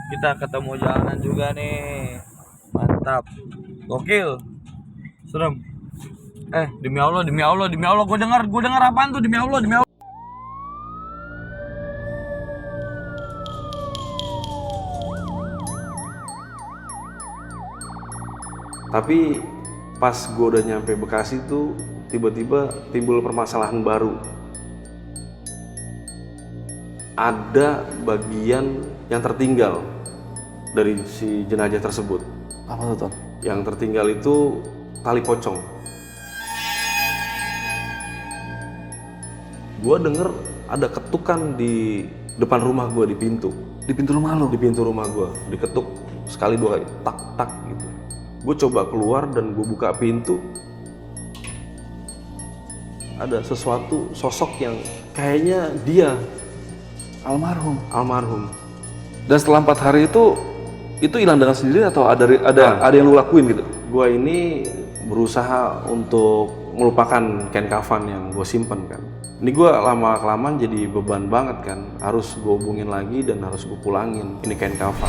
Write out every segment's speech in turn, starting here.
Kita ketemu jalanan juga nih. Mantap. Gokil. Serem. Demi Allah, demi Allah, demi Allah, gue dengar apaan tuh, demi Allah, demi Allah. Tapi pas gue udah nyampe Bekasi tuh tiba-tiba timbul permasalahan baru. Ada bagian yang tertinggal dari si jenazah tersebut. Apa tuh, Ton? Yang tertinggal itu tali pocong. Gue denger ada ketukan di depan rumah gue di pintu. Di pintu rumah lo? Di pintu rumah gue diketuk sekali dua kali, tak tak gitu. Gue coba keluar dan gue buka pintu. Ada sesuatu sosok yang kayaknya dia almarhum. Dan setelah 4 hari itu hilang dengan sendiri atau ada yang lu lakuin gitu? Gue ini berusaha untuk melupakan kain kafan yang gue simpen kan. Ini gue lama-kelamaan jadi beban banget kan. Harus gue hubungin lagi dan harus gue pulangin ini kain kafan.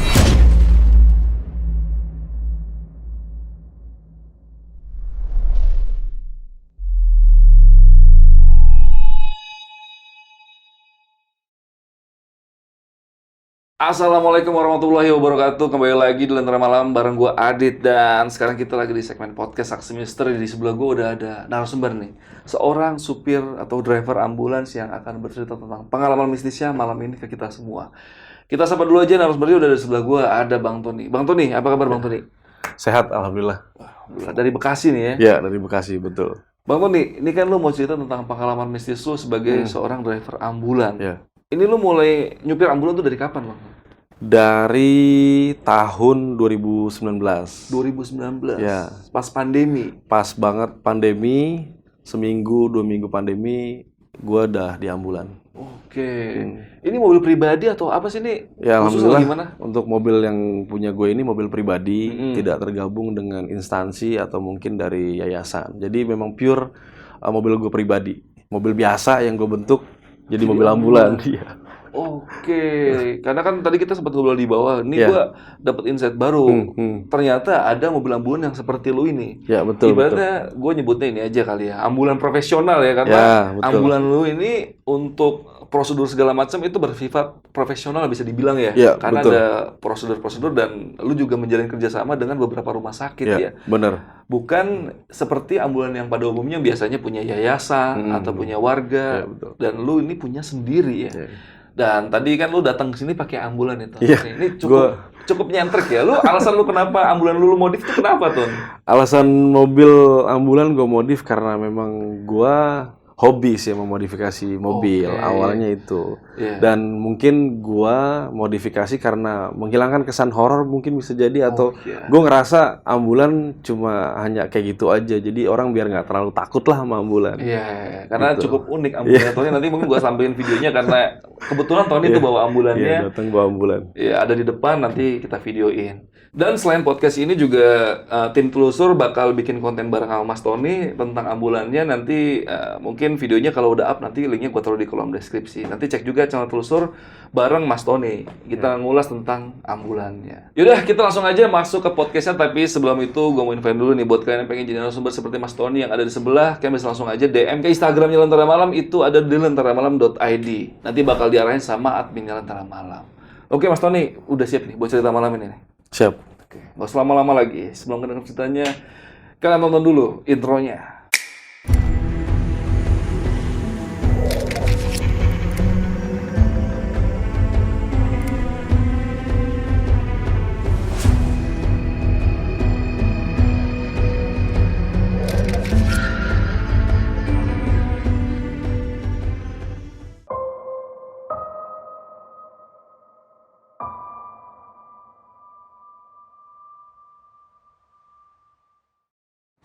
Assalamualaikum warahmatullahi wabarakatuh. Kembali lagi di Lentera Malam bareng gue Adit. Dan sekarang kita lagi di segmen podcast Saksi Misteri. Di sebelah gue udah ada narasumber nih, seorang supir atau driver ambulans yang akan bercerita tentang pengalaman mistisnya malam ini ke kita semua. Kita sapa dulu aja, narasumbernya udah di sebelah gue, ada Bang Tony. Bang Tony, apa kabar Bang Tony? Sehat alhamdulillah. Dari Bekasi nih ya? Ya dari Bekasi betul. Bang Tony, ini kan lu mau cerita tentang pengalaman mistis lu sebagai seorang driver ambulan. Ya. Ini lu mulai nyupir ambulan tuh dari kapan, Bang? Dari tahun 2019. 2019. Ya. Pas pandemi. Pas banget pandemi, seminggu 2 minggu pandemi, gua udah di ambulan. Oke. Ini mobil pribadi atau apa sih ini? Ya Khususnya alhamdulillah gimana? untuk mobil yang punya gue ini mobil pribadi, tidak tergabung dengan instansi atau mungkin dari yayasan. Jadi memang pure mobil gue pribadi, mobil biasa yang gue bentuk jadi mobil ambulan. Iya. Oke, karena kan tadi kita sempat ngobrol di bawah. Ini Iya. gua dapat insight baru. Hmm. Ternyata ada mobil ambulan yang seperti lu ini. Ya betul. Ibaratnya gue nyebutnya ini aja kali ya, ambulan profesional ya, karena Ya, betul. ambulan lu ini untuk prosedur segala macam itu bersifat profesional bisa dibilang ya. Ya, Karena betul. ada prosedur-prosedur dan lu juga menjalin kerjasama dengan beberapa rumah sakit ya. Benar. Bukan seperti ambulan yang pada umumnya biasanya punya yayasan atau punya warga, Ya, betul. dan lu ini punya sendiri ya. Ya. Dan tadi kan lu datang ke sini pakai ambulan itu. Iya. Ini cukup nyentrik ya. Alasan lu kenapa ambulan lu modif itu kenapa, Ton? Alasan mobil ambulan gue modif karena memang gue hobi sih memodifikasi mobil. Oke. Awalnya itu. Iya. Dan mungkin gue modifikasi karena menghilangkan kesan horor mungkin bisa jadi, atau iya. gue ngerasa ambulan cuma hanya kayak gitu aja. Jadi orang biar nggak terlalu takut lah sama ambulan. Iya, karena Gitu. cukup unik ambulannya Tony. Nanti mungkin gua sampein videonya karena kebetulan Tony itu bawa ambulannya. Iya, datang bawa ambulan. Ya, ada di depan, nanti kita videoin. Dan selain podcast ini juga tim telusur bakal bikin konten bareng sama Mas Tony tentang ambulannya. Nanti mungkin videonya kalau udah up, nanti linknya gue taruh di kolom deskripsi. Nanti cek juga channel telusur bareng Mas Tony. Kita ngulas tentang ambulannya. Yaudah, kita langsung aja masuk ke podcastnya. Tapi sebelum itu gue mau infoin dulu nih buat kalian yang pengen jadi narasumber seperti Mas Tony yang ada di sebelah. Kalian bisa langsung aja DM ke Instagramnya Lentera Malam. Itu ada di lenteramalam.id. Nanti bakal diarahin sama adminnya Lentera Malam. Oke Mas Tony, udah siap nih buat cerita malam ini nih? Siap. Oke, nggak usah lama-lama lagi. Sebelum kita dengar ceritanya, kalian tonton dulu intronya.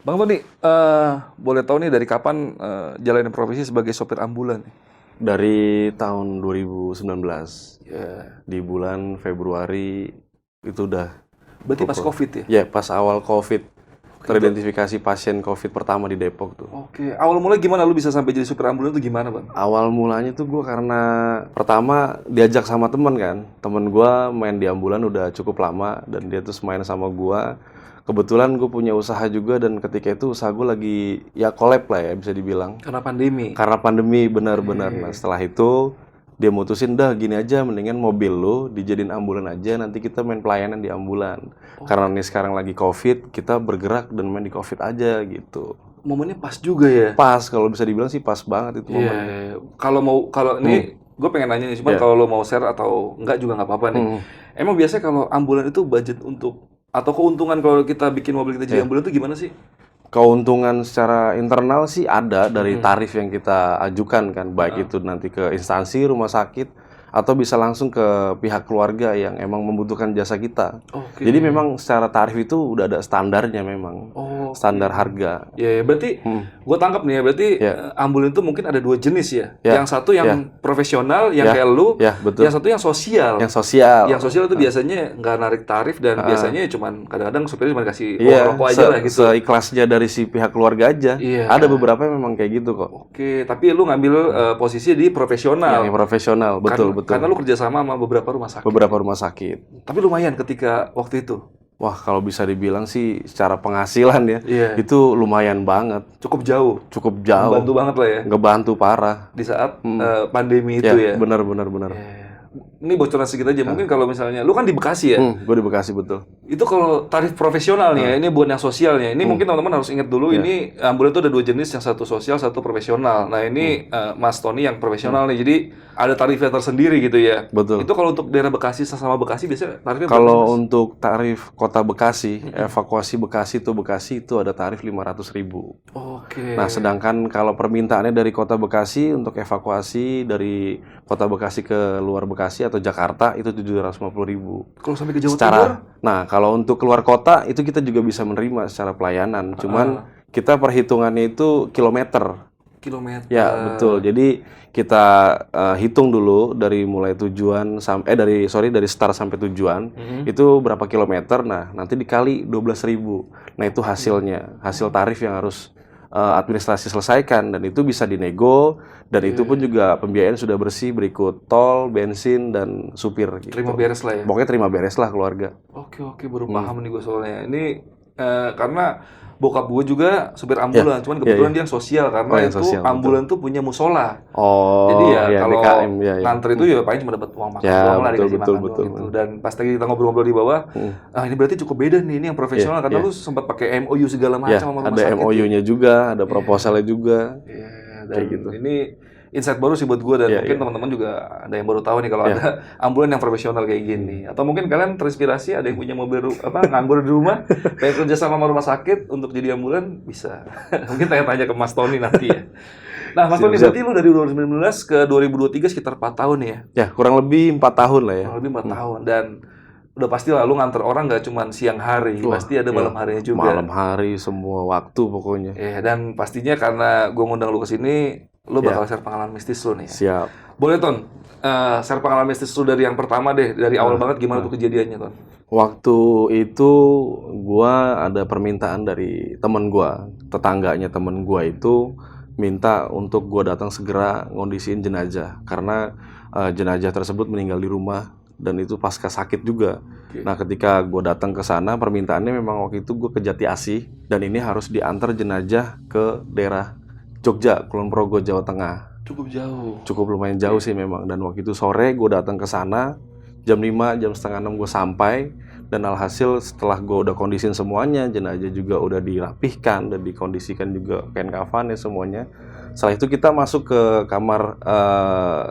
Bang Tony, boleh tahu nih dari kapan jalanin profesi sebagai sopir ambulan? Dari tahun 2019. Ya. Di bulan Februari itu udah. Berarti pas COVID ya? Ya, pas awal COVID. teridentifikasi pasien COVID pertama di Depok tuh. Oke, awal mulai gimana lu bisa sampai jadi supir ambulan tuh gimana, Bang? Awal mulanya tuh gue karena pertama diajak sama temen kan. Temen gue main di ambulan udah cukup lama dan dia terus main sama gue. Kebetulan gue punya usaha juga dan ketika itu usaha gue lagi ya collab lah ya bisa dibilang. Karena pandemi. Karena pandemi benar-benar. Nah setelah itu dia mutusin dah gini aja mendingan mobil lo dijadiin ambulan aja nanti kita main pelayanan di ambulan. Karena ini sekarang lagi COVID kita bergerak dan main di COVID aja gitu. Momennya pas juga ya. Pas kalau bisa dibilang sih pas banget itu momennya. Iya. Kalau ini gue pengen nanya nih, cuman kalau lo mau share atau enggak juga nggak apa-apa nih. Emang biasanya kalau ambulan itu budget untuk atau keuntungan kalau kita bikin mobil kita jadi ambulan itu gimana sih? Keuntungan secara internal sih ada dari tarif yang kita ajukan kan, baik itu nanti ke instansi rumah sakit atau bisa langsung ke pihak keluarga yang emang membutuhkan jasa kita. Oke. Jadi memang secara tarif itu udah ada standarnya memang, standar harga. Ya, berarti gue tangkap nih ya, berarti ambulan itu mungkin ada dua jenis ya. Yang satu yang profesional, yang kayak lu, betul. yang satu yang sosial. Yang sosial. Yang sosial itu biasanya nggak narik tarif dan biasanya cuman kadang-kadang supirnya cuma kasih uang rokok aja lah gitu. Seikhlasnya dari si pihak keluarga aja. Ada beberapa yang memang kayak gitu kok. Oke, tapi lu ngambil posisi di profesional. Yang profesional, betul. Karena lu kerjasama sama beberapa rumah sakit. Beberapa rumah sakit. Tapi lumayan ketika waktu itu. Wah, kalau bisa dibilang sih secara penghasilan ya, itu lumayan banget. Cukup jauh. Cukup jauh. Ngebantu banget lah ya. Ngebantu parah. Di saat pandemi itu ya. Benar. Ini bocoran sedikit aja. Mungkin kalau misalnya, lu kan di Bekasi ya? Gue di Bekasi, betul. Itu kalau tarif profesional nih ya, ini buat yang sosialnya. Ini mungkin teman-teman harus ingat dulu, ini ambulan itu ada dua jenis, yang satu sosial, satu profesional. Nah ini Mas Tony yang profesional nih, jadi ada tarifnya tersendiri gitu ya. Betul. Itu kalau untuk daerah Bekasi sama Bekasi biasanya tarifnya kalau untuk tarif kota Bekasi, evakuasi Bekasi itu ada tarif 500.000. Oke. Nah, sedangkan kalau permintaannya dari kota Bekasi untuk evakuasi dari kota Bekasi ke luar Bekasi atau Jakarta itu 750.000. Kalau sampai ke Jawa Timur? Nah, kalau untuk keluar kota itu kita juga bisa menerima secara pelayanan. Cuman kita perhitungannya itu kilometer. Ya, betul. Jadi kita hitung dulu dari mulai tujuan sampai dari start sampai tujuan itu berapa kilometer. Nah, nanti dikali 12.000. Nah, itu hasilnya, hasil tarif yang harus administrasi selesaikan dan itu bisa dinego dan itu pun juga pembiayaan sudah bersih berikut tol, bensin dan supir gitu. Terima beres lah ya. Pokoknya terima beres lah keluarga. Oke, baru paham nih gue soalnya. Ini karena bokap gue juga supir ambulan, cuman kebetulan dia yang sosial karena yang itu sosial, ambulan tuh punya musola. Jadi kalau DKM, nganter itu ya paling cuma dapat uang makan doang lah, dikasih makan doang gitu. Dan pas tadi kita ngobrol-ngobrol di bawah, ini berarti cukup beda nih, ini yang profesional karena lu sempat pakai MOU segala macam sama rumah sakit. Ada MOU-nya juga, ada proposalnya juga. Dan gitu. Ini insight baru sih buat gue dan mungkin teman-teman juga ada yang baru tahu nih kalau ada ambulan yang profesional kayak gini. Atau mungkin kalian terinspirasi ada yang punya mobil nganggur di rumah, pengen kerja sama rumah sakit untuk jadi ambulan bisa. Mungkin tanya-tanya ke Mas Tony nanti ya. Nah, Mas Tony berarti lu dari 2019 ke 2023 sekitar 4 tahun ya? Ya, kurang lebih 4 tahun lah ya. Kurang lebih 4 tahun dan udah pasti lah lu nganter orang nggak cuma siang hari, pasti ada malam harinya juga. Malam hari semua waktu pokoknya. Dan pastinya karena gue ngundang lu ke sini, lu bakal share pengalaman mistis lu nih. Siap. Boleh, Ton? Share pengalaman mistis lu dari yang pertama deh, dari awal banget gimana tuh kejadiannya, Ton? Waktu itu gua ada permintaan dari temen gua, tetangganya temen gua itu minta untuk gua datang segera ngondisiin jenazah karena jenazah tersebut meninggal di rumah dan itu pasca sakit juga. Nah, ketika gue datang ke sana, permintaannya memang waktu itu gue ke Jati Asih dan ini harus diantar jenazah ke daerah Jogja, Kulon Progo, Jawa Tengah. Cukup jauh. Cukup lumayan jauh sih memang. Dan waktu itu sore gue datang ke sana, jam 5, jam setengah 6 gue sampai dan alhasil setelah gue udah kondisiin semuanya, jenazah juga udah dirapihkan dan dikondisikan juga kain kafannya semuanya. Setelah itu kita masuk ke kamar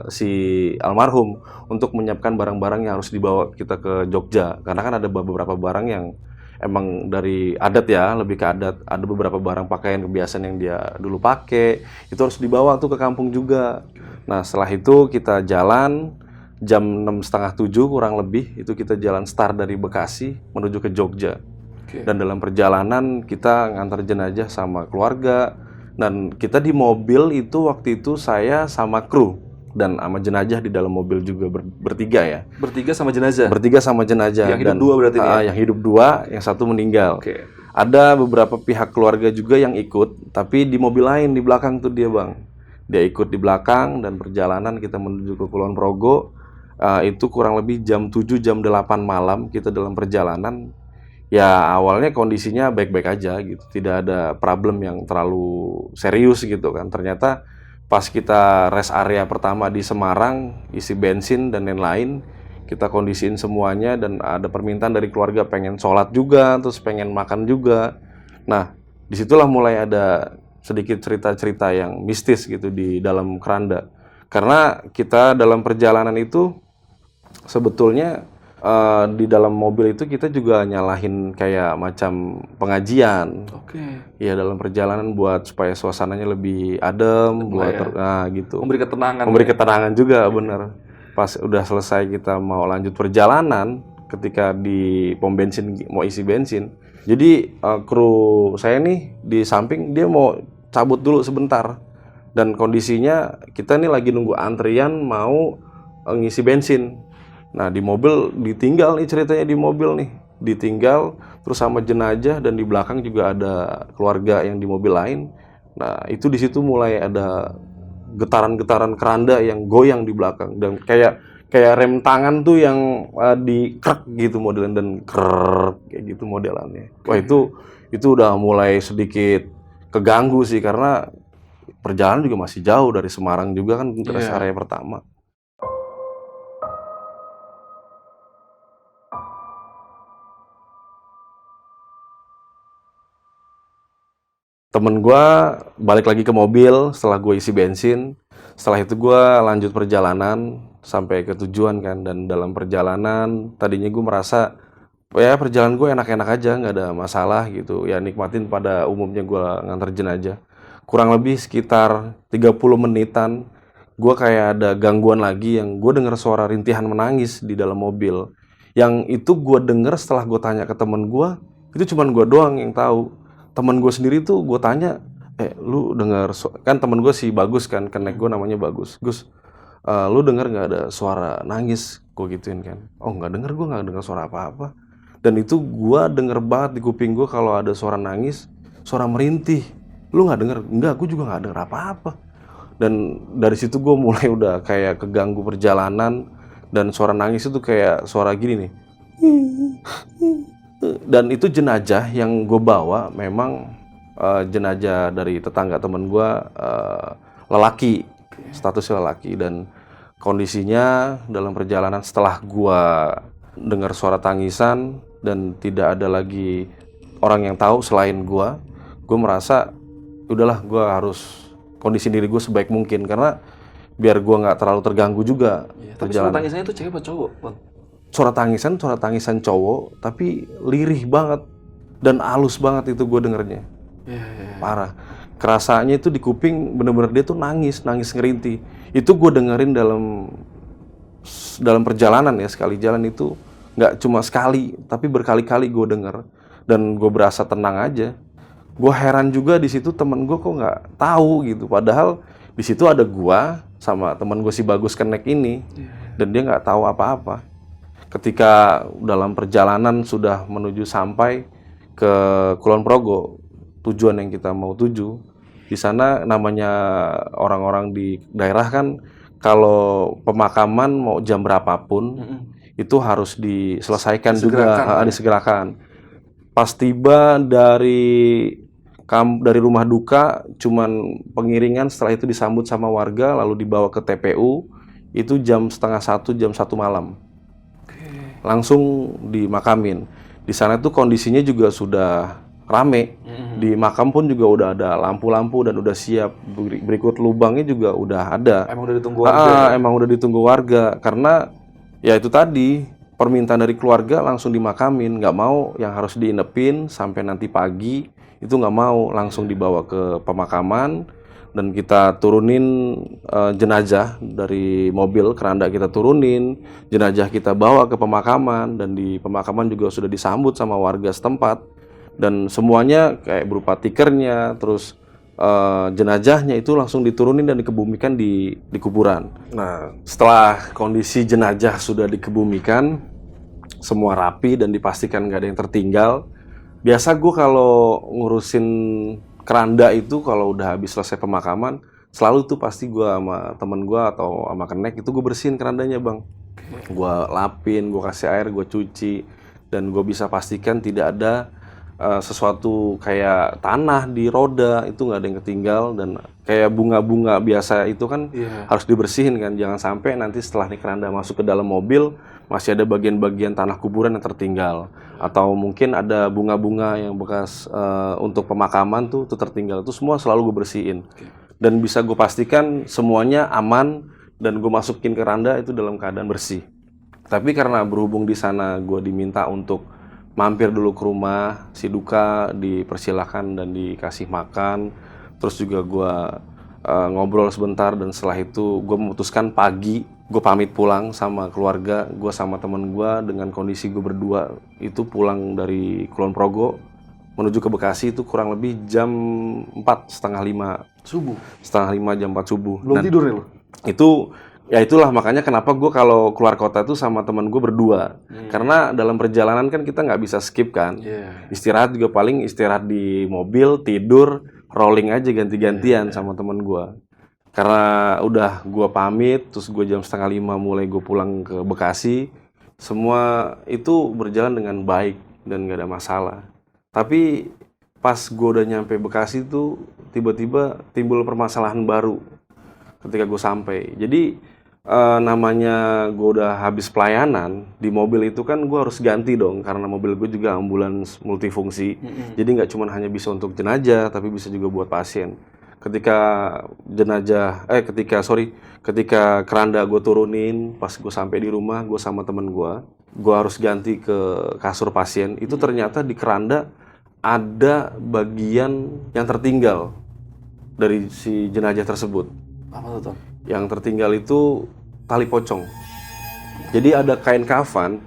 si almarhum untuk menyiapkan barang-barang yang harus dibawa kita ke Jogja. Karena kan ada beberapa barang yang emang dari adat ya, lebih ke adat. Ada beberapa barang pakaian kebiasaan yang dia dulu pakai, itu harus dibawa tuh ke kampung juga. Nah, setelah itu kita jalan jam 6:30, 7 kurang lebih, itu kita jalan start dari Bekasi menuju ke Jogja. Dan dalam perjalanan kita ngantar jenazah sama keluarga. Dan kita di mobil itu waktu itu saya sama kru dan sama jenazah di dalam mobil juga bertiga ya. Bertiga sama jenazah? Bertiga sama jenazah. Yang hidup dua berarti ya? Yang hidup 2, yang 1 meninggal. Ada beberapa pihak keluarga juga yang ikut, tapi di mobil lain di belakang tuh dia bang. Dia ikut di belakang dan perjalanan kita menuju ke Kulon Progo. Itu kurang lebih jam 7, jam 8 malam kita dalam perjalanan. Ya awalnya kondisinya baik-baik aja gitu, tidak ada problem yang terlalu serius gitu kan. Ternyata pas kita rest area pertama di Semarang, isi bensin dan lain-lain, kita kondisiin semuanya dan ada permintaan dari keluarga pengen sholat juga, terus pengen makan juga. Nah, disitulah mulai ada sedikit cerita-cerita yang mistis gitu di dalam keranda. Karena kita dalam perjalanan itu sebetulnya di dalam mobil itu kita juga nyalahin kayak macam pengajian. Oke. Ya dalam perjalanan buat supaya suasananya lebih adem, buat gitu. Memberi ketenangan. Memberi ketenangan juga bener. Pas udah selesai kita mau lanjut perjalanan, ketika di pom bensin mau isi bensin. Jadi kru saya nih di samping dia mau cabut dulu sebentar. Dan kondisinya kita nih lagi nunggu antrian mau ngisi bensin. Nah di mobil ditinggal nih ceritanya di mobil nih. Ditinggal terus sama jenazah dan di belakang juga ada keluarga yang di mobil lain. Nah itu di situ mulai ada getaran-getaran keranda yang goyang di belakang dan kayak rem tangan tuh yang dikrek gitu modelan dan krek kayak gitu modelannya. Wah itu udah mulai sedikit keganggu sih karena perjalanan juga masih jauh dari Semarang juga kan rest area pertama. Temen gue balik lagi ke mobil setelah gue isi bensin. Setelah itu gue lanjut perjalanan sampai ke tujuan kan. Dan dalam perjalanan tadinya gue merasa ya perjalanan gue enak-enak aja, nggak ada masalah gitu. Ya nikmatin pada umumnya gue nganter jenazah. Kurang lebih sekitar 30 menitan gue kayak ada gangguan lagi yang gue denger suara rintihan menangis di dalam mobil. Yang itu gue denger setelah gue tanya ke temen gue, itu cuman gue doang yang tahu. Temen gue sendiri tuh gue tanya, lu denger kan temen gue si Bagus kan, connect gue namanya Bagus. Gus, lu denger nggak ada suara nangis? Gue gituin kan. Oh nggak denger, gue nggak denger suara apa-apa. Dan itu gue denger banget di kuping gue kalau ada suara nangis, suara merintih. Lu nggak denger? Enggak, gue juga nggak denger apa-apa. Dan dari situ gue mulai udah kayak keganggu perjalanan dan suara nangis itu kayak suara gini nih. Dan itu jenazah yang gue bawa memang jenazah dari tetangga temen gue, lelaki, statusnya lelaki. Dan kondisinya dalam perjalanan setelah gue dengar suara tangisan dan tidak ada lagi orang yang tahu selain gue merasa udahlah gue harus kondisi diri gue sebaik mungkin karena biar gue nggak terlalu terganggu juga. Tapi suara tangisannya itu cewek apa cowok, Bang? Suara tangisan cowok, tapi lirih banget dan halus banget itu gue dengernya. Parah. Kerasanya itu di kuping bener-bener dia tuh nangis ngerintih. Itu gue dengerin dalam perjalanan ya, sekali jalan itu nggak cuma sekali, tapi berkali-kali gue denger dan gue berasa tenang aja. Gue heran juga di situ temen gue kok nggak tahu gitu, padahal di situ ada gue sama temen gue si Bagus Connect ini dan dia nggak tahu apa-apa. Ketika dalam perjalanan sudah menuju sampai ke Kulon Progo, tujuan yang kita mau tuju, di sana namanya orang-orang di daerah kan kalau pemakaman mau jam berapapun itu harus diselesaikan disegerakan. Pas tiba dari rumah duka, cuman pengiringan, setelah itu disambut sama warga lalu dibawa ke TPU itu jam 12:30, jam 1 malam. Langsung dimakamin. Di sana tuh kondisinya juga sudah rame. Di makam pun juga udah ada lampu-lampu dan udah siap. Berikut lubangnya juga udah ada. Emang udah ditunggu warga? Emang udah ditunggu warga. Karena ya itu tadi, permintaan dari keluarga langsung dimakamin. Nggak mau yang harus diinepin sampai nanti pagi. Itu nggak mau, langsung dibawa ke pemakaman. Dan kita turunin jenazah dari mobil, keranda kita turunin, jenazah kita bawa ke pemakaman, dan di pemakaman juga sudah disambut sama warga setempat, dan semuanya kayak berupa tikernya, terus jenazahnya itu langsung diturunin dan dikebumikan di kuburan. Nah, setelah kondisi jenazah sudah dikebumikan, semua rapi dan dipastikan nggak ada yang tertinggal, Biasa gue kalau ngurusin keranda itu kalau udah habis selesai pemakaman, selalu tuh pasti gue sama temen gue atau sama kenek itu gue bersihin kerandanya bang. Gue lapin, gue kasih air, gue cuci, dan gue bisa pastikan tidak ada sesuatu kayak tanah di roda itu nggak ada yang ketinggal, dan kayak bunga-bunga biasa itu kan harus dibersihin kan, jangan sampai nanti setelah nih keranda masuk ke dalam mobil masih ada bagian-bagian tanah kuburan yang tertinggal, atau mungkin ada bunga-bunga yang bekas untuk pemakaman tuh tertinggal, itu semua selalu gue bersihin. Dan bisa gue pastikan semuanya aman dan gue masukin ke keranda itu dalam keadaan bersih. Tapi karena berhubung di sana gue diminta untuk mampir dulu ke rumah si duka, dipersilahkan dan dikasih makan, terus juga gue ngobrol sebentar, dan setelah itu gue memutuskan pagi gue pamit pulang sama keluarga gue sama temen gue dengan kondisi gue berdua itu pulang dari Kulon Progo menuju ke Bekasi itu kurang lebih jam 4:30 Subuh. 4:30 jam 4 subuh. Belum tidur ya lo? Itu ya itulah makanya kenapa gue kalau keluar kota tuh sama temen gue berdua. Karena dalam perjalanan kan kita nggak bisa skip kan. Istirahat juga paling istirahat di mobil, tidur, rolling aja ganti-gantian sama temen gue. Karena udah gue pamit, terus gue jam 4:30 mulai gue pulang ke Bekasi, semua itu berjalan dengan baik dan gak ada masalah. Tapi pas gue udah nyampe Bekasi tuh tiba-tiba timbul permasalahan baru ketika gue sampai. Jadi namanya gue udah habis pelayanan di mobil itu kan gue harus ganti dong, karena mobil gue juga ambulans multifungsi. Jadi nggak cuma hanya bisa untuk jenazah, tapi bisa juga buat pasien. Ketika ketika keranda gue turunin, pas gue sampai di rumah, gue sama temen gue harus ganti ke kasur pasien. Itu ternyata di keranda ada bagian yang tertinggal dari si jenazah tersebut. Apa tuh, Ton? Yang tertinggal itu tali pocong. Jadi ada kain kafan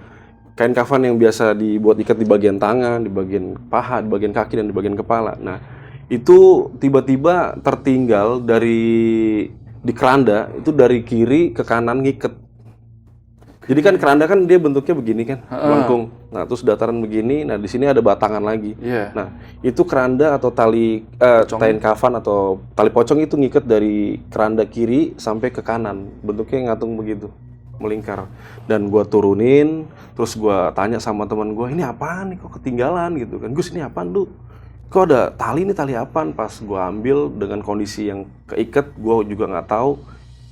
yang biasa dibuat ikat di bagian tangan, di bagian paha, di bagian kaki, dan di bagian kepala. Nah, itu tiba-tiba tertinggal di keranda, itu dari kiri ke kanan ngiket. Jadi kan keranda kan dia bentuknya begini kan, melengkung. Nah, terus dataran begini, nah di sini ada batangan lagi. Nah, itu keranda atau kain kafan atau tali pocong itu ngiket dari keranda kiri sampai ke kanan. Bentuknya ngatung begitu, melingkar. Dan gua turunin, terus gua tanya sama teman gua, ini apaan nih kok ketinggalan gitu kan. Gus, ini apaan lu? Kok ada tali, ini tali apaan? Pas gua ambil dengan kondisi yang keiket, gua juga nggak tahu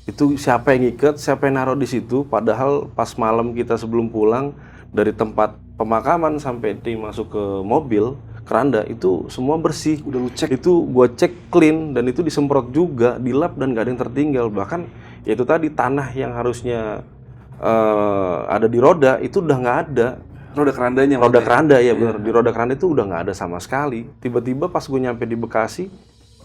itu siapa yang ngiket, siapa yang naruh di situ. Padahal pas malam kita sebelum pulang dari tempat pemakaman sampai masuk ke mobil keranda itu semua bersih. Udah lu cek? Itu gua cek clean, dan itu disemprot juga, dilap, dan gak ada yang tertinggal. Bahkan ya itu tadi, tanah yang harusnya ada di roda itu udah nggak ada. Roda kerandanya? Roda keranda ya benar. Di roda keranda itu udah nggak ada sama sekali. Tiba-tiba pas gue nyampe di Bekasi,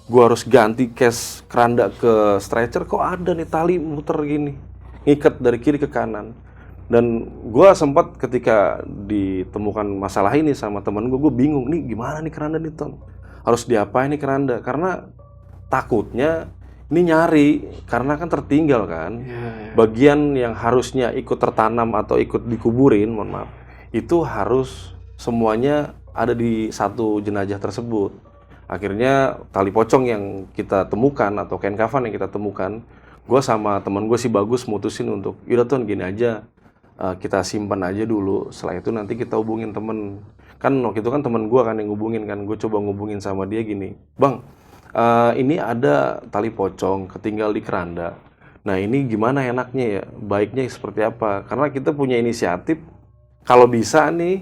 gue harus ganti case keranda ke stretcher, kok ada nih tali muter gini, ngikat dari kiri ke kanan. Dan gue sempat ketika ditemukan masalah ini sama temen gue bingung, nih gimana nih keranda nih Ton? Harus diapain nih keranda? Karena takutnya ini nyari, karena kan tertinggal kan. Bagian yang harusnya ikut tertanam atau ikut dikuburin, mohon maaf, itu harus semuanya ada di satu jenazah tersebut. Akhirnya tali pocong yang kita temukan atau kain kafan yang kita temukan, gue sama teman gue si Bagus mutusin untuk, yaudah Ton gini aja, kita simpan aja dulu, setelah itu nanti kita hubungin temen. Kan waktu itu kan temen gue kan yang hubungin kan, gue coba ngubungin sama dia gini, Bang, ini ada tali pocong ketinggal di keranda. Nah ini gimana enaknya ya, baiknya seperti apa? Karena kita punya inisiatif, kalau bisa nih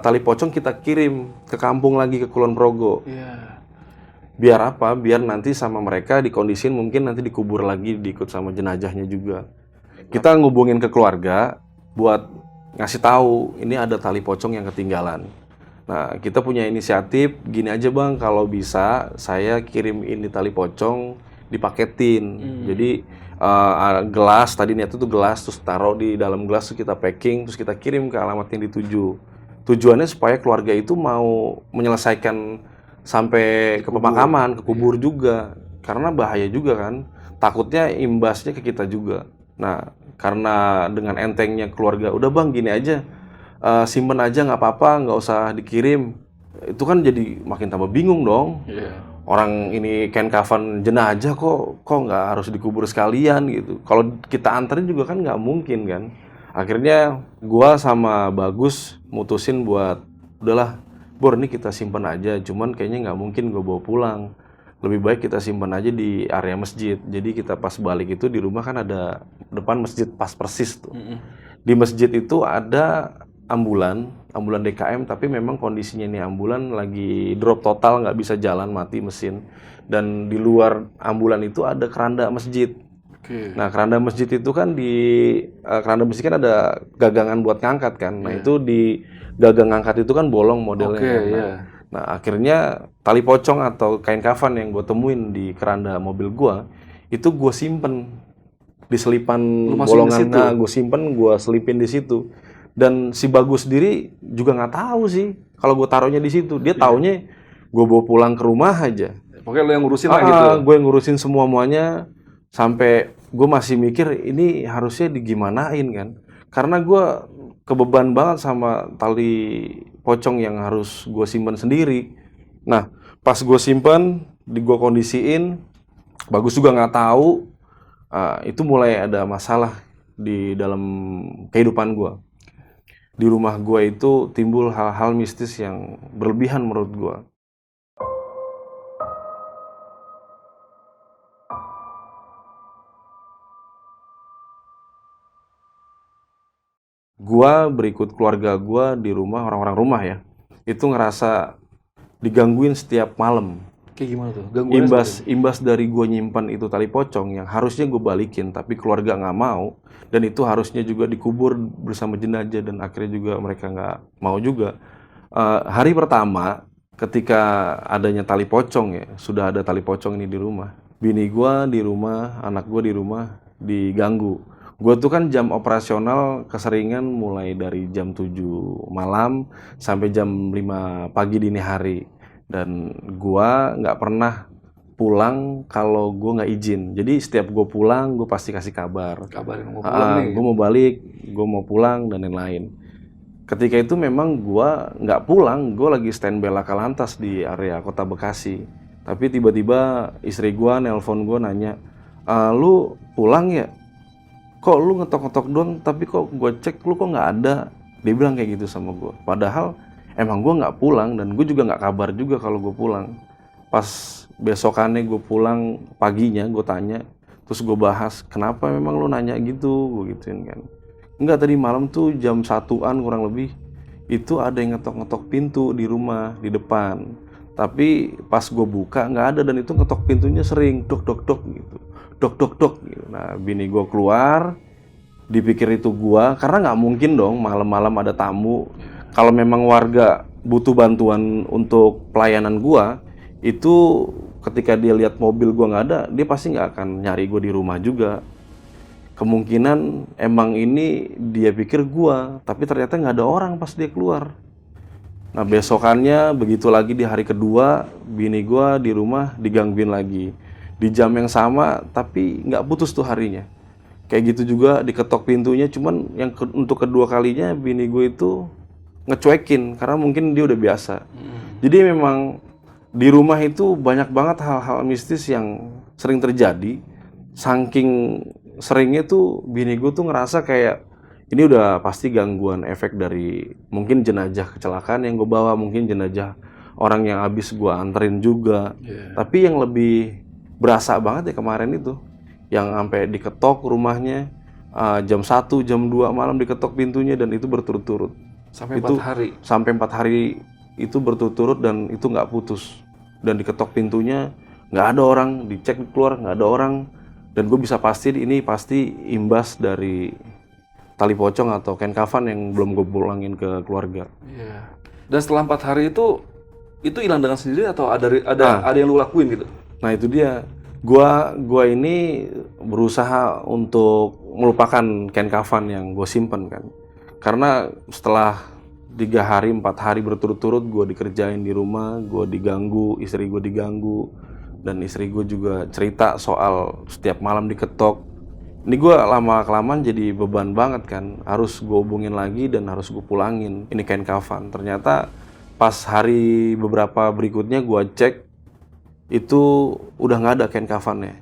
tali pocong kita kirim ke kampung lagi, ke Kulon Progo. Biar apa? Biar nanti sama mereka dikondisin, mungkin nanti dikubur lagi, diikut sama jenazahnya juga. Kita ngubungin ke keluarga buat ngasih tahu ini ada tali pocong yang ketinggalan. Nah, kita punya inisiatif gini aja Bang, kalau bisa saya kirim ini tali pocong dipaketin. Jadi gelas, tadi niatnya tuh gelas, terus taruh di dalam gelas, terus kita packing, terus kita kirim ke alamat yang dituju. Tujuannya supaya keluarga itu mau menyelesaikan sampai ke pemakaman, ke kubur juga. Karena bahaya juga kan, takutnya imbasnya ke kita juga. Nah, karena dengan entengnya keluarga, udah Bang gini aja, simpen aja nggak apa-apa, nggak usah dikirim. itu kan jadi makin tambah bingung dong. Iya. Orang ini kain kafan jenazah kok nggak harus dikubur sekalian gitu. Kalau kita anterin juga kan nggak mungkin kan. Akhirnya gua sama Bagus mutusin buat udahlah, Bor, ini kita simpen aja. Cuman kayaknya nggak mungkin gue bawa pulang. Lebih baik kita simpen aja di area masjid. Jadi kita pas balik itu di rumah kan ada depan masjid pas persis tuh. Di masjid itu ada ambulan DKM, tapi memang kondisinya ini ambulan lagi drop total, nggak bisa jalan, mati mesin. Dan di luar ambulan itu ada keranda masjid. Oke. Nah, keranda masjid itu kan keranda masjid kan ada gagangan buat ngangkat kan. Nah, itu di gagang ngangkat itu kan bolong modelnya. Oke, kan. iya. Nah, akhirnya tali pocong atau kain kafan yang gue temuin di keranda mobil gue, itu gue simpen di selipan Lu masukin bolongan. di situ? Nah, gue simpen, gue selipin di situ. Dan si Bagus sendiri juga nggak tahu sih kalau gue taruhnya di situ. Dia taunya gue bawa pulang ke rumah aja. Pokoknya lo yang ngurusin lah gitu. Gue ngurusin semuanya sampai gue masih mikir ini harusnya digimanain kan. Karena gue kebeban banget sama tali pocong yang harus gue simpan sendiri. Nah, pas gue simpan, gue kondisiin, Bagus juga nggak tahu. Itu mulai ada masalah di dalam kehidupan gue. Di rumah gue itu timbul hal-hal mistis yang berlebihan menurut gue. Gua berikut keluarga gua di rumah, orang-orang rumah ya, itu ngerasa digangguin setiap malam. Kayak gimana tuh? Gangguannya Imbas dari gua nyimpan itu tali pocong yang harusnya gue balikin, tapi keluarga nggak mau, dan itu harusnya juga dikubur bersama jenazah, dan akhirnya juga mereka nggak mau juga. Hari pertama ketika adanya tali pocong ya, sudah ada tali pocong ini di rumah, bini gua di rumah, anak gua di rumah diganggu. Gue tuh kan jam operasional keseringan mulai dari jam 7 malam sampai jam 5 pagi dini hari. Dan gue nggak pernah pulang kalau gue nggak izin. Jadi setiap gue pulang, gue pasti kasih kabar. Kabarin mau pulang nih. Gue mau balik, gue mau pulang, dan lain-lain. Ketika itu memang gue nggak pulang, gue lagi standby laka lantas di area kota Bekasi. Tapi tiba-tiba istri gue nelpon gue nanya, lu pulang ya? Kok lu ngetok-ngetok doang, tapi kok gue cek lu kok nggak ada. Dia bilang kayak gitu sama gue. Padahal emang gue nggak pulang, dan gue juga nggak kabar juga kalau gue pulang. Pas besokannya gue pulang paginya, gue tanya, terus gue bahas, kenapa memang lu nanya gitu, gue gituin kan. Enggak, tadi malam tuh jam 1-an kurang lebih, itu ada yang ngetok-ngetok pintu di rumah, di depan. Tapi pas gue buka nggak ada, dan itu ngetok pintunya sering, dok dok dok gitu. Dok dok dok gitu. Nah, bini gue keluar, dipikir itu gue, karena nggak mungkin dong malam-malam ada tamu. Kalau memang warga butuh bantuan untuk pelayanan gue, itu ketika dia lihat mobil gue nggak ada, dia pasti nggak akan nyari gue di rumah juga. Kemungkinan emang ini dia pikir gue, tapi ternyata nggak ada orang pas dia keluar. Nah, besokannya begitu lagi di hari kedua, bini gue di rumah digangguin lagi. Di jam yang sama, tapi nggak putus tuh harinya. Kayak gitu juga diketok pintunya, cuman untuk kedua kalinya bini gue itu ngecuekin, karena mungkin dia udah biasa. Jadi memang di rumah itu banyak banget hal-hal mistis yang sering terjadi. Saking seringnya tuh bini gue tuh ngerasa kayak, ini udah pasti gangguan efek dari mungkin jenazah kecelakaan yang gue bawa, mungkin jenazah orang yang habis gue anterin juga. Tapi yang lebih berasa banget ya kemarin itu, yang sampai diketok rumahnya jam 1, jam 2 malam diketok pintunya, dan itu berturut-turut. Sampai 4 hari? Sampai 4 hari itu berturut-turut, dan itu nggak putus. Dan diketok pintunya, nggak ada orang, dicek keluar, nggak ada orang. Dan gue bisa pastiin ini pasti imbas dari tali pocong atau kain kafan yang belum gue pulangin ke keluarga. Iya. Dan setelah 4 hari itu hilang dengan sendiri atau ada yang lu lakuin gitu? Nah, itu dia. Gua ini berusaha untuk melupakan kain kafan yang gue simpen kan. Karena setelah 3 hari, 4 hari berturut-turut gue dikerjain di rumah, gue diganggu, istri gue diganggu, dan istri gue juga cerita soal setiap malam diketok. Ini gue lama-kelamaan jadi beban banget kan, harus gue hubungin lagi dan harus gue pulangin ini kain kafan. Ternyata Pas hari beberapa berikutnya gue cek, itu udah nggak ada kain kafannya.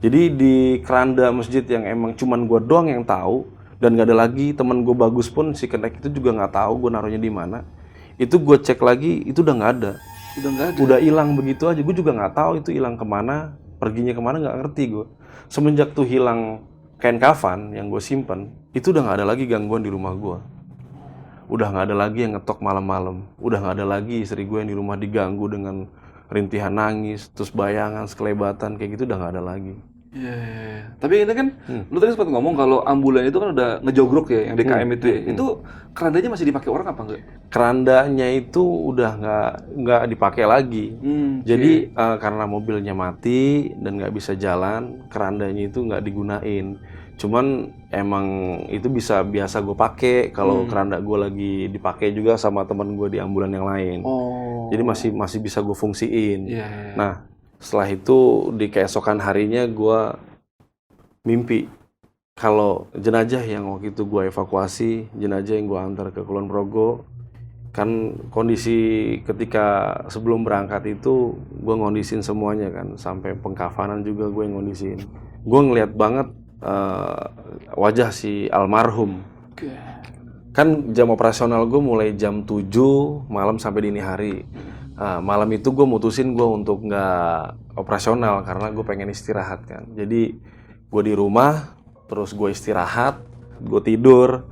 Jadi di keranda masjid yang emang cuman gue doang yang tahu, dan nggak ada lagi, temen gue bagus pun si Kenek itu juga nggak tahu gue naruhnya di mana. Itu gue cek lagi, itu udah nggak ada. Udah nggak ada. Udah hilang begitu aja. Gue juga nggak tahu itu hilang kemana, perginya kemana, nggak ngerti gue. Semenjak tuh hilang kain kafan yang gue simpen, itu udah nggak ada lagi gangguan di rumah gue. Udah nggak ada lagi yang ngetok malam-malam. Udah nggak ada lagi istri gue yang di rumah diganggu dengan rintihan nangis, terus bayangan, sekelebatan kayak gitu, udah nggak ada lagi. Iya. Tapi ini kan, lu tadi sempat ngomong kalau ambulan itu kan udah ngejogrok ya, yang DKM itu ya. Itu kerandanya masih dipakai orang apa enggak? Kerandanya itu udah nggak dipakai lagi. Jadi karena mobilnya mati dan nggak bisa jalan, kerandanya itu nggak digunain. Cuman emang itu biasa gue pakai kalau keranda gue lagi dipakai juga sama teman gue di ambulan yang lain. Oh. Jadi masih bisa gue fungsiin. Iya. Nah, setelah itu di keesokan harinya gue mimpi kalau jenazah yang waktu itu gue evakuasi, jenazah yang gue antar ke Kulon Progo, kan kondisi ketika sebelum berangkat itu gue ngondisin semuanya kan, sampai pengkafanan juga gue yang ngondisin. Gue ngeliat banget wajah si almarhum. Kan jam operasional gue mulai jam 7 malam sampai dini hari. Malam itu gue mutusin gue untuk nggak operasional karena gue pengen istirahat kan. Jadi gue di rumah, terus gue istirahat, gue tidur.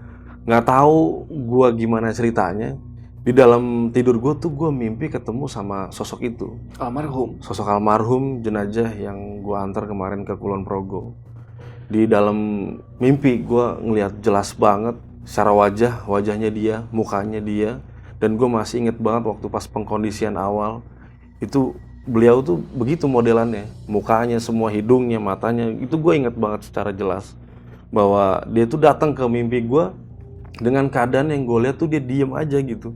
Nggak tahu gue gimana ceritanya. Di dalam tidur gue tuh gue mimpi ketemu sama sosok itu. Almarhum. Sosok almarhum jenazah yang gue antar kemarin ke Kulon Progo. Di dalam mimpi gue ngelihat jelas banget secara wajahnya dia, mukanya dia. Dan gue masih inget banget waktu pas pengkondisian awal, itu beliau tuh begitu modelannya, mukanya, semua hidungnya, matanya, itu gue inget banget secara jelas. Bahwa dia tuh datang ke mimpi gue dengan keadaan yang gue lihat tuh dia diem aja gitu.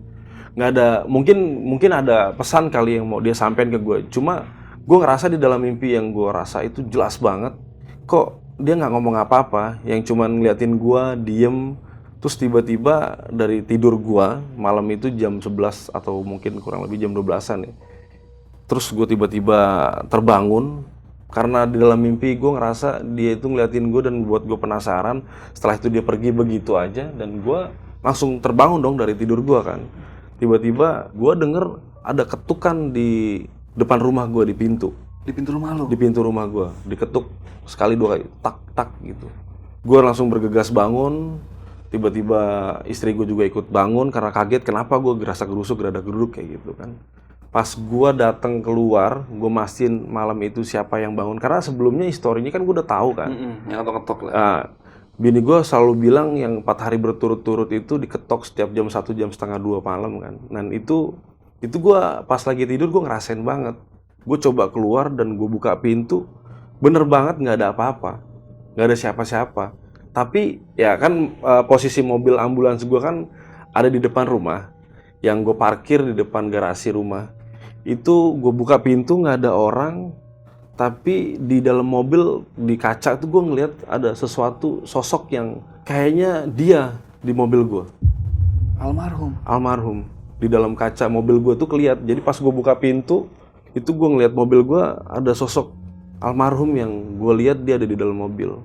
Nggak ada, mungkin ada pesan kali yang mau dia sampein ke gue. Cuma gue ngerasa di dalam mimpi yang gue rasa itu jelas banget, kok dia nggak ngomong apa-apa, yang cuman ngeliatin gue diem. Terus tiba-tiba dari tidur gua, malam itu jam 11 atau mungkin kurang lebih jam 12-an ya. Terus gua tiba-tiba terbangun, karena di dalam mimpi gua ngerasa dia itu ngeliatin gua dan buat gua penasaran. Setelah itu dia pergi begitu aja dan gua langsung terbangun dong dari tidur gua kan. Tiba-tiba gua denger ada ketukan di depan rumah gua di pintu. Di pintu rumah lo? Di pintu rumah gua, diketuk sekali dua kali, tak gitu. Gua langsung bergegas bangun. Tiba-tiba istri gue juga ikut bangun karena kaget kenapa gue gerasa gerusuk, gerada geruduk kayak gitu kan. Pas gue datang keluar, gue mastiin malam itu siapa yang bangun. Karena sebelumnya historinya kan gue udah tahu kan. Yang ngetok-ngetok lah. Bini gue selalu bilang yang 4 hari berturut-turut itu diketok setiap jam 1, jam setengah 2 malam kan. Dan itu gue pas lagi tidur gue ngerasain banget. Gue coba keluar dan gue buka pintu, bener banget nggak ada apa-apa. Nggak ada siapa-siapa. Tapi ya kan posisi mobil ambulans gue kan ada di depan rumah, yang gue parkir di depan garasi rumah. Itu gue buka pintu nggak ada orang, tapi di dalam mobil di kaca tuh gue ngeliat ada sesuatu sosok yang kayaknya dia di mobil gue. Almarhum di dalam kaca mobil gue tuh keliat. Jadi pas gue buka pintu itu gue ngeliat mobil gue ada sosok almarhum yang gue lihat dia ada di dalam mobil.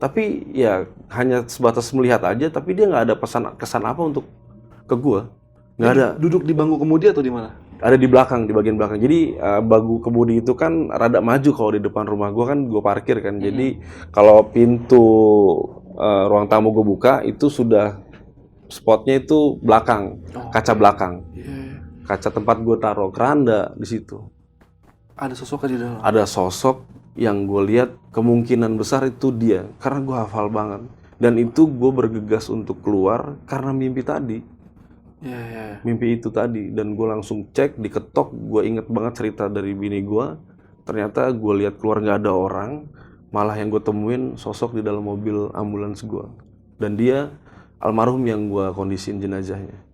Tapi ya hanya sebatas melihat aja, tapi dia nggak ada kesan apa untuk ke gua. Nggak ada. Duduk di bangku kemudi atau di mana? Ada di belakang, di bagian belakang. Jadi bangku kemudi itu kan rada maju kalau di depan rumah gua kan gua parkir kan. Jadi kalau pintu ruang tamu gua buka itu sudah spotnya itu belakang, kaca belakang. Kaca tempat gua taruh keranda di situ. Ada sosok di dalam. Ada sosok yang gue lihat kemungkinan besar itu dia, karena gue hafal banget. Dan itu gue bergegas untuk keluar karena mimpi tadi. Mimpi itu tadi. Dan gue langsung cek, diketok. Gue inget banget cerita dari bini gue. Ternyata gue lihat keluar nggak ada orang. Malah yang gue temuin sosok di dalam mobil ambulans gue. Dan dia almarhum yang gue kondisiin jenazahnya.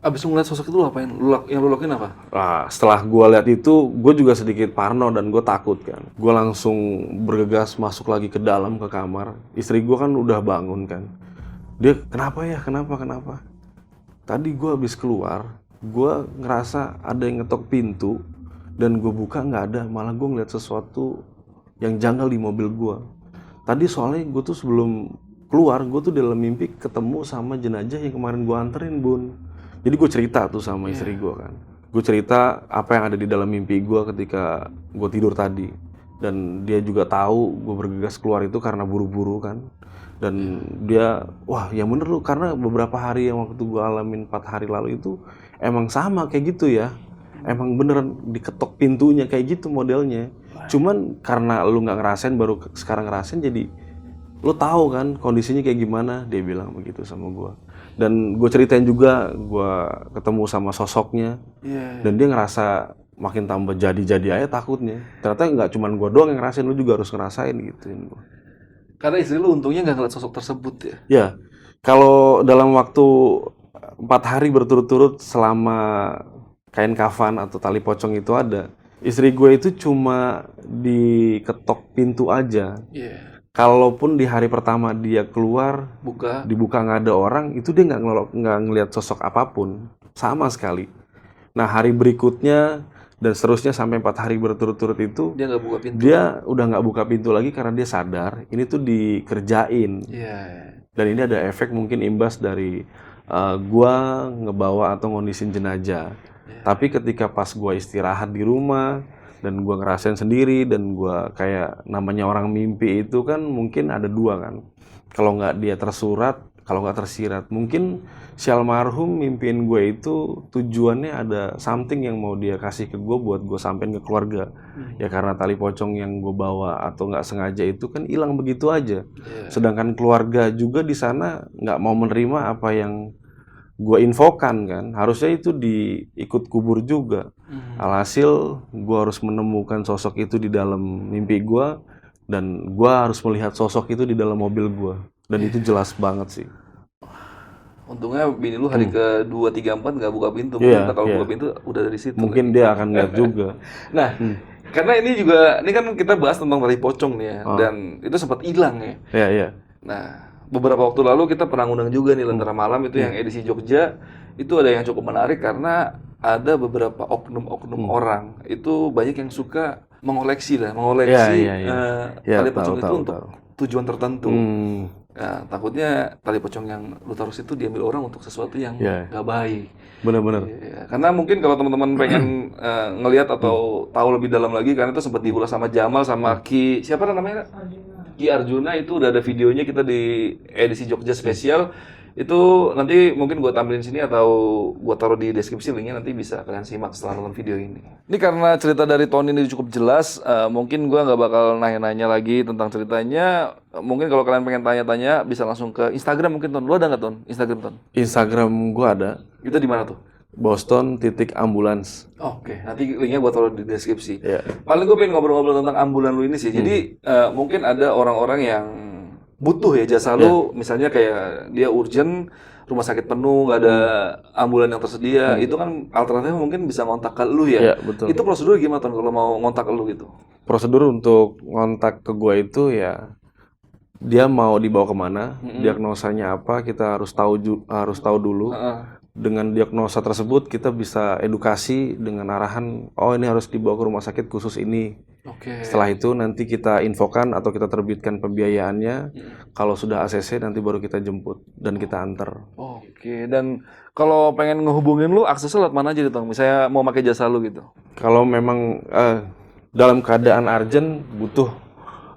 Abis ngeliat sosok itu lo apain? Yang lo lakuin apa? Nah, setelah gue lihat itu, gue juga sedikit parno dan gue takut kan. Gue langsung bergegas masuk lagi ke dalam, ke kamar. Istri gue kan udah bangun kan. Dia, kenapa ya? Kenapa? Tadi gue habis keluar, gue ngerasa ada yang ngetok pintu dan gue buka nggak ada, malah gue ngeliat sesuatu yang janggal di mobil gue. Tadi soalnya gue tuh sebelum keluar, gue tuh dalam mimpi ketemu sama jenazah yang kemarin gue anterin, Bun. Jadi gue cerita tuh sama istri gue kan. Gue cerita apa yang ada di dalam mimpi gue ketika gue tidur tadi. Dan dia juga tahu gue bergegas keluar itu karena buru-buru kan. Dan dia, wah yang bener lu, karena beberapa hari yang waktu gue alamin 4 hari lalu itu emang sama kayak gitu ya. Emang beneran diketok pintunya kayak gitu modelnya. Cuman karena lu nggak ngerasain, baru sekarang ngerasain, jadi lu tahu kan kondisinya kayak gimana. Dia bilang begitu sama gue. Dan gue ceritain juga gue ketemu sama sosoknya. Dan dia ngerasa makin tambah jadi-jadi aja takutnya. Ternyata nggak cuman gue doang yang ngerasain, lu juga harus ngerasain gituin gue. Karena istri lu untungnya nggak ngeliat sosok tersebut ya. Ya, kalau dalam waktu 4 hari berturut-turut selama kain kafan atau tali pocong itu ada, istri gue itu cuma diketok pintu aja. Kalaupun di hari pertama dia keluar, dibuka nggak ada orang, itu dia nggak ngelihat sosok apapun sama sekali. Nah hari berikutnya dan seterusnya sampai 4 hari berturut-turut itu Dia nggak buka pintu. dia udah nggak buka pintu lagi karena dia sadar ini tuh dikerjain. Dan ini ada efek mungkin imbas dari gua ngebawa atau ngondisin jenazah. Tapi ketika pas gua istirahat di rumah dan gua ngerasain sendiri dan gua kayak namanya orang mimpi itu kan mungkin ada dua kan. Kalau nggak dia tersurat, kalau nggak tersirat, mungkin si almarhum mimpiin gue itu tujuannya ada something yang mau dia kasih ke gue buat gue sampein ke keluarga. Ya karena tali pocong yang gue bawa atau nggak sengaja itu kan hilang begitu aja. Sedangkan keluarga juga di sana nggak mau menerima apa yang gue infokan kan. Harusnya itu diikut kubur juga. Alhasil gue harus menemukan sosok itu di dalam mimpi gue dan gue harus melihat sosok itu di dalam mobil gue. Dan itu jelas banget sih. Untungnya bini lu hari ke-2, 3, 4 nggak buka pintu. Mungkin kalau buka pintu udah dari situ. Mungkin dia akan lihat juga. Nah, karena ini juga, ini kan kita bahas tentang tali pocong nih ya. Dan itu sempat hilang ya. Iya. Nah, beberapa waktu lalu kita pernah ngundang juga nih Lentera Malam itu yang edisi Jogja. Itu ada yang cukup menarik karena ada beberapa oknum-oknum orang. Itu banyak yang suka mengoleksi tali pocong itu untuk tujuan tertentu. Nah, takutnya tali pocong yang lu taruh itu diambil orang untuk sesuatu yang nggak baik. Benar-benar. Karena mungkin kalau teman-teman pengen ngelihat atau tahu lebih dalam lagi, karena itu sempat diulas sama Jamal sama siapa namanya? Ki Arjuna, itu udah ada videonya kita di edisi Jogja spesial. Itu nanti mungkin gue tampilin sini atau gue taruh di deskripsi, linknya nanti bisa kalian simak setelah nonton video ini. Ini karena cerita dari Tony ini cukup jelas, mungkin gue nggak bakal nanya-nanya lagi tentang ceritanya. Mungkin kalau kalian pengen tanya-tanya bisa langsung ke Instagram mungkin, Ton. Lu ada nggak, Ton? Instagram, Ton? Instagram gue ada. Itu di mana tuh? Boston.ambulance. Oke, nanti linknya gue taruh di deskripsi. Paling gue pengen ngobrol-ngobrol tentang ambulan lu ini sih. Jadi mungkin ada orang-orang yang butuh ya jasa lu, misalnya kayak dia urgent, rumah sakit penuh, nggak ada ambulan yang tersedia, itu kan alternatifnya mungkin bisa ngontak ke lu ya. Betul. Itu prosedur gimana, Ton, kalau mau ngontak ke lu gitu? Prosedur untuk ngontak ke gue itu ya, dia mau dibawa kemana, diagnosanya apa, kita harus tahu dulu. Dengan diagnosa tersebut kita bisa edukasi dengan arahan, oh ini harus dibawa ke rumah sakit khusus ini. Setelah itu nanti kita infokan atau kita terbitkan pembiayaannya. Kalau sudah ACC nanti baru kita jemput dan kita antar. Dan kalau pengen ngehubungin lu, aksesnya lewat mana aja Tong? Misalnya mau pakai jasa lu gitu. Kalau memang dalam keadaan urgent butuh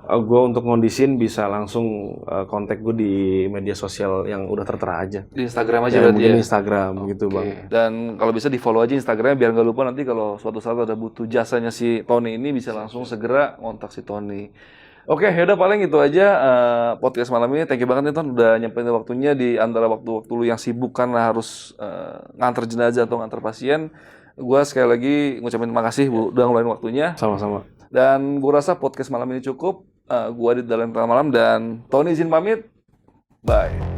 gue untuk ngondisin, bisa langsung kontak gue di media sosial yang udah tertera aja. Di Instagram aja ya, berarti mungkin ya? Instagram gitu Bang. Dan kalau bisa di follow aja Instagramnya biar nggak lupa, nanti kalau suatu saat ada butuh jasanya si Tony ini bisa langsung segera kontak si Tony. Oke, yaudah paling itu aja podcast malam ini. Thank you banget nih, Ton, udah nyampein waktunya di antara waktu-waktu lu yang sibuk karena harus nganter jenazah atau nganter pasien. Gua sekali lagi ngucapin terima kasih udah ngeluarin waktunya. Sama-sama. Dan gua rasa podcast malam ini cukup. Gua di dalam tengah malam dan Tony izin pamit. Bye.